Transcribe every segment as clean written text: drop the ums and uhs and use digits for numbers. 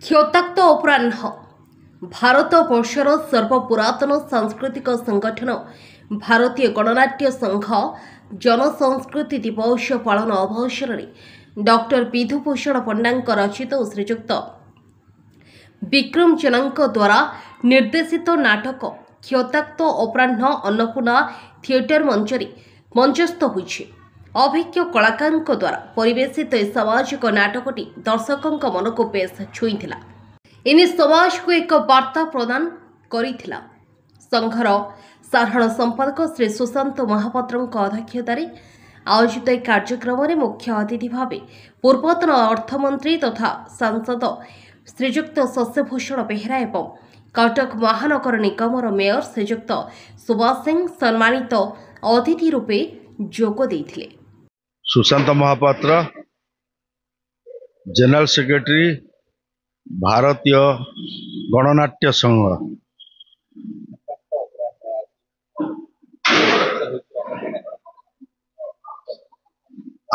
କ୍ଷତାକ୍ତ ଅପରାହ୍ନ ଭାରତବର୍ଷର ସର୍ବପୁରାତନ ସାଂସ୍କୃତିକ ସଂଗଠନ ଭାରତୀୟ ଗଣନାଟ୍ୟ ସଂଘ ଜନସଂସ୍କୃତି ଦିବସ ପାଳନ ଅବସରରେ ଡକ୍ଟର ବିଧୁଭୂଷଣ ପଣ୍ଡାଙ୍କ ରଚିତ ଓ ଶ୍ରୀଯୁକ୍ତ ବିକ୍ରମ ଜେନାଙ୍କ ଦ୍ୱାରା ନିର୍ଦ୍ଦେଶିତ ନାଟକ କ୍ଷତାକ୍ତ ଅପରାହ୍ନ ଅନ୍ନପୂର୍ଣ୍ଣା ଥିଏଟର ମଞ୍ଚରେ ମଞ୍ଚସ୍ଥ ହୋଇଛି। ଅଭିଜ୍ଞ କଳାକାରଙ୍କ ଦ୍ୱାରା ପରିବେଷିତ ଏ ସାମାଜିକ ନାଟକଟି ଦର୍ଶକଙ୍କ ମନକୁ ବେଶ ଛୁଇଁଥିଲା। ଏନେ ସମାଜକୁ ଏକ ବାର୍ତ୍ତା ପ୍ରଦାନ କରିଥିଲା। ସଂଘର ସାଧାରଣ ସମ୍ପାଦକ ଶ୍ରୀ ସୁଶାନ୍ତ ମହାପାତ୍ରଙ୍କ ଅଧ୍ୟକ୍ଷତାରେ ଆୟୋଜିତ ଏହି କାର୍ଯ୍ୟକ୍ରମରେ ମୁଖ୍ୟ ଅତିଥି ଭାବେ ପୂର୍ବତନ ଅର୍ଥମନ୍ତ୍ରୀ ତଥା ସାଂସଦ ଶ୍ରୀଯୁକ୍ତ ଶଶିଭୂଷଣ ବେହେରା ଏବଂ କଟକ ମହାନଗର ନିଗମର ମେୟର ଶ୍ରୀଯୁକ୍ତ ସୁବାସ ସିଂ ସମ୍ମାନିତ ଅତିଥି ରୂପେ ଯୋଗ ଦେଇଥିଲେ। सुशांत महापात्र जनरल सेक्रेटरी भारतीय गणनाट्य संघ।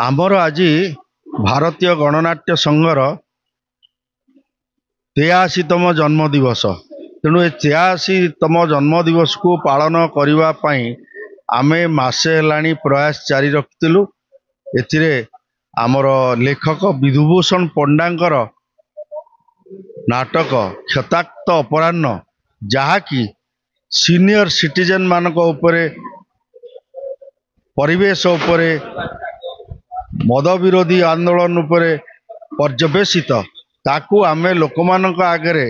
आमर आज भारतीय गणनाट्य संघर 83तम जन्म दिवस। तेणु 83तम जन्म दिवस को पालन करने आमे मासे हेलाणी प्रयास जारी रखिलु। एथिरे आमर लेखक विधुभूषण पंडांकर नाटक क्षताक्त अपराह्न जहाँकि सीनियर सिटीजन मानक उपरे परिवेश उपरे मद विरोधी आंदोलन उपरे पर्यवेसित ताकू आमे लोकमानक आगे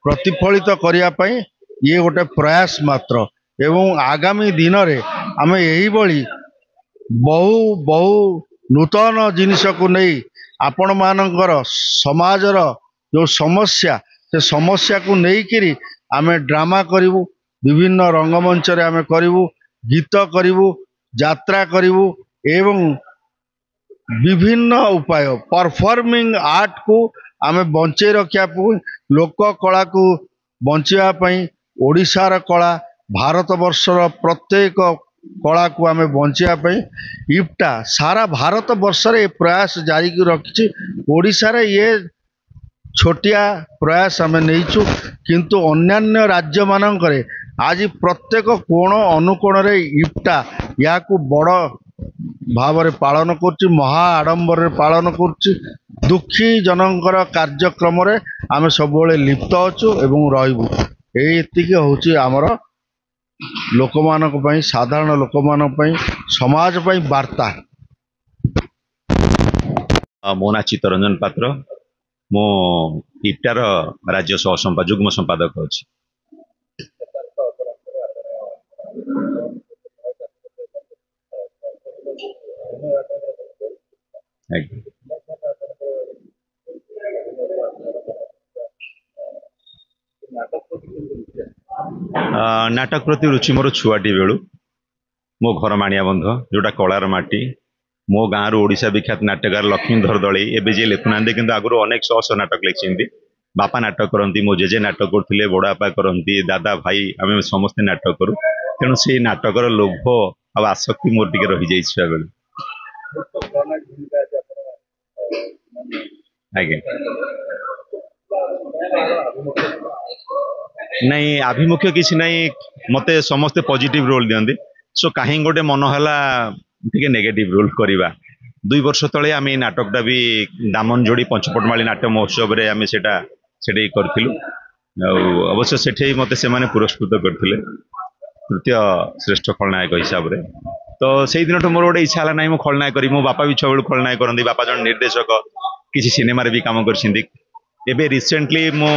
प्रतिफलित करने ये गोटे प्रयास मात्र एवं आगामी दिन में आमे यही बड़ी बहु बहु नूतन जिनिस को नहीं आपण मानकर समाजर जो समस्या से समस्या को लेकर आमे ड्रामा करूँ, विभिन्न रंगमंच रे आमे करूँ, गीत करूँ, यात्रा करूँ एवं विभिन्न उपाय परफॉर्मिंग आर्ट को आमे बंचे रखा लोक कला को बचाई ओडिशार कला भारत वर्षर प्रत्येक कला को आमे बचाई इफ्टा सारा भारत वर्ष रे प्रयास जारी रखी। ओडिशा रे ये छोटिया प्रयास आमे नहींचु किंतु अन्यान्य राज्य मानकरे आज प्रत्येक कोण अनुकोण रे इफ्टा या को बड़ भाव रे पालन करछि, महा आडंबर रे पालन करछि। दुखी जनकर कार्यक्रम रे आमे सब लिप्त अछु एवं रहबु। एतिके होछि हमर लोक मानक पई साधारण लोक मानक पई समाज पई वार्ता। मो ना चित्तरंजन पात्र, मो इफ्टार राज्य सह जुग्म संपादक अछि। नाटक प्रति रुचि मोर छुआटी बेलू मो घर माणिया बंध जोटा कलार माटी मो गाँव ओडिशा विख्यात नाट्यकार लक्ष्मीधर दलई एवं जी लिखुना कि आगुरी अनेक शह नाटक लिखिं। बापा नाटक करती, मो जेजे नाटक करते, बड़ापा करती, दादा भाई आम समस्ते नाटक करूँ। तेणु से नाटकर लोभ आ आसक्ति मोर टे रही जाए छुआ बेलू। आज्ञा नहीं आभिमुख्य किसी नहीं, मते समस्ते पॉजिटिव रोल दियंती। सो कहीं गोटे मन है नेगेटिव रोल करवा। 2 वर्ष तले आम नाटकटा भी दामनजोड़ी पंचपटमाली नाट्य महोत्सव रे आम सेटा करथिलु। अवश्य सेठे मते से माने पुरस्कृत करथिले तृतीय श्रेष्ठ खलनायक हिसाब रे। तो से दिन मोर गोटे इच्छा है ना मो खलनायक करी। मो बापा भी छुआ खलनायक करती, बापा जन निर्देशक किसी सिनेमा भी काम कर। एबे रिसेंटली मो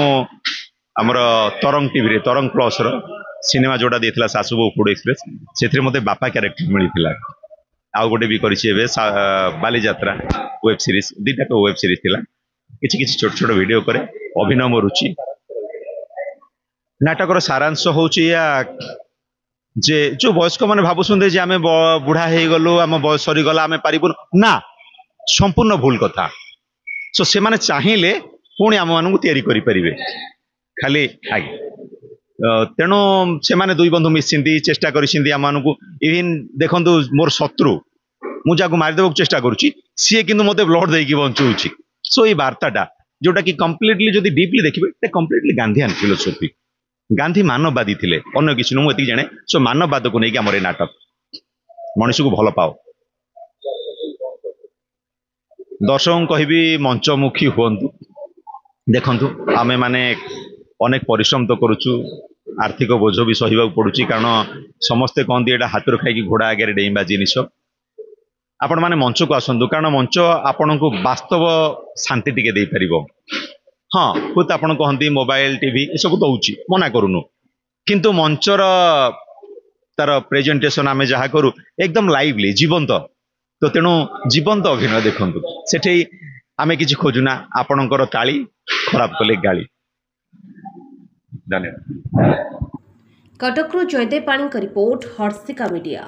आमर तरंग टीवी रे तरंग प्लस रो सिनेमा जोड़ा देथिला सासुबो फूड एक्सप्रेस से मते बापा कैरेक्टर मिलथिला। आउ गोटे भी करिछि एबे बाली यात्रा वेब सीरीज, दुटा तो वेब सीरीज थिला। किछि किछि छोट छोट वीडियो करे अभिनव मो रुचि। नाटकर सारांश होछि या जे जो वयस्क माने भाबुसुंदे जे आमे बुढ़ा हे गलो, आम बयस सरी गला, आमे पारिबु ना, संपूर्ण भूल कथा। सो से माने चाहिए पुणी आम मानू तैयारी करि परिबे खाली आगे। तेणु से माने 2 बंधु मिसिंदी चेष्टा करिसिंदी आम मानू। इवन देखंतु मोर शत्रु मु जाको मारिदेबक चेष्टा करुछि, सी किंतु मते ब्लड देकी बंचुछि। सो ये वार्ताटा जोटा कि कम्प्लीटली जदि डीपली देखिए कम्प्लीटली गांधीआन फिलोसोफी गांधी मानववादी थिले अन्य किसी नुह ये जाने सो मानववाद को लेकिन आम नाटक मनीष को भल पाओ दर्शक कहबी मंचमुखी हूँ देखु आमे माने अनेक परिश्रम तो करुचु आर्थिक बोझ भी सहिबा पड़ुची कारण समस्ते कहते यहाँ हाथ खाई घोड़ा आगे डेइंबा जिनिस आपण माने मंच को आसतु कारण मंच आपण को वास्तव शांति टिके दे परिबो हाँ खुद आपण कहती मोबाइल टीवी ये सब दौची मना करूनु किंतु मंचर तार प्रेजेंटेशन आमे जहाँ करू एकदम लाइवली जीवंत तो तेणु जीवंत अभिनय देखंतु सेठी आमे किछि खोजुना आपणकर ताली खराब कले गाली धन्यवाद। कटकरू जयदेव पाणी का रिपोर्ट हर्षिका मीडिया।